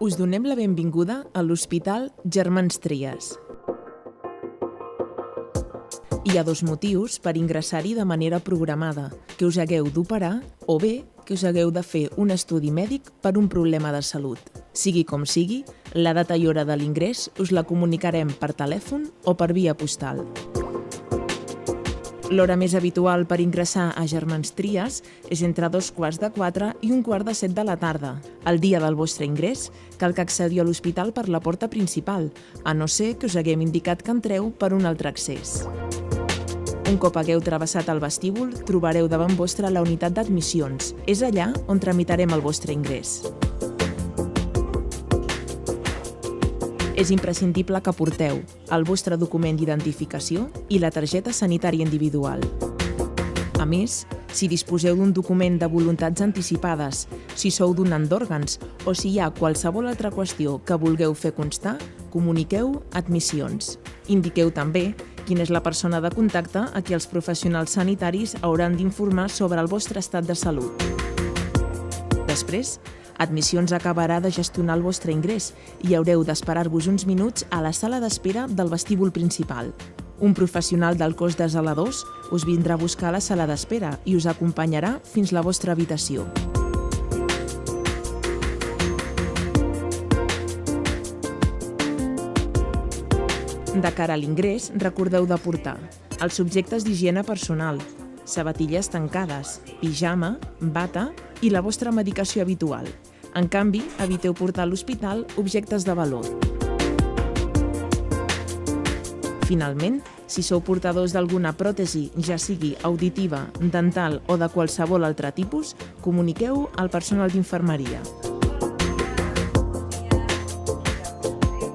Us donem la benvinguda a l'Hospital Germans Trias. Hi ha dos motius per ingressar-hi de manera programada, que us hagueu d'operar o bé que us hagueu de fer un estudi mèdic per un problema de salut. Sigui com sigui, la data i hora de l'ingrés us la comunicarem per telèfon o per via postal. L'hora més habitual per ingressar a Germans Trias és entre 3:15 i 1:15 de la tarda. El dia del vostre ingrés cal que accediu a l'hospital per la porta principal, a no ser que us haguem indicat que entreu per un altre accés. Un cop hagueu travessat el vestíbul, trobareu davant vostre la unitat d'admissions. És allà on tramitarem el vostre ingrés. És imprescindible que porteu el vostre document d'identificació i la targeta sanitària individual. A més, si disposeu d'un document de voluntats anticipades, si sou donant d'òrgans o si hi ha qualsevol altra qüestió que vulgueu fer constar, comuniqueu admissions. Indiqueu també quina és la persona de contacte a qui els professionals sanitaris hauran d'informar sobre el vostre estat de salut. Després, Admissions acabarà de gestionar el vostre ingrés i haureu d'esperar-vos uns minuts a la sala d'espera del vestíbul principal. Un professional del cos de zeladors us vindrà a buscar a la sala d'espera i us acompanyarà fins a la vostra habitació. De cara a l'ingrés, recordeu de portar els subjectes d'higiene personal, sabatilles tancades, pijama, bata i la vostra medicació habitual. En canvi, eviteu portar a l'hospital objectes de valor. Finalment, si sou portadors d'alguna pròtesi, ja sigui auditiva, dental o de qualsevol altre tipus, comuniqueu al personal d'infermeria.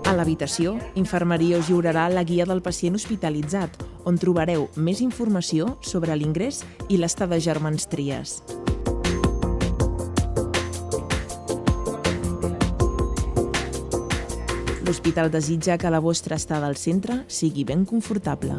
A l'habitació, Infermeria us lliurarà la guia del pacient hospitalitzat, on trobareu més informació sobre l'ingrés i l'estada de Germans Trias. L'hospital desitja que la vostra estada al centre sigui ben confortable.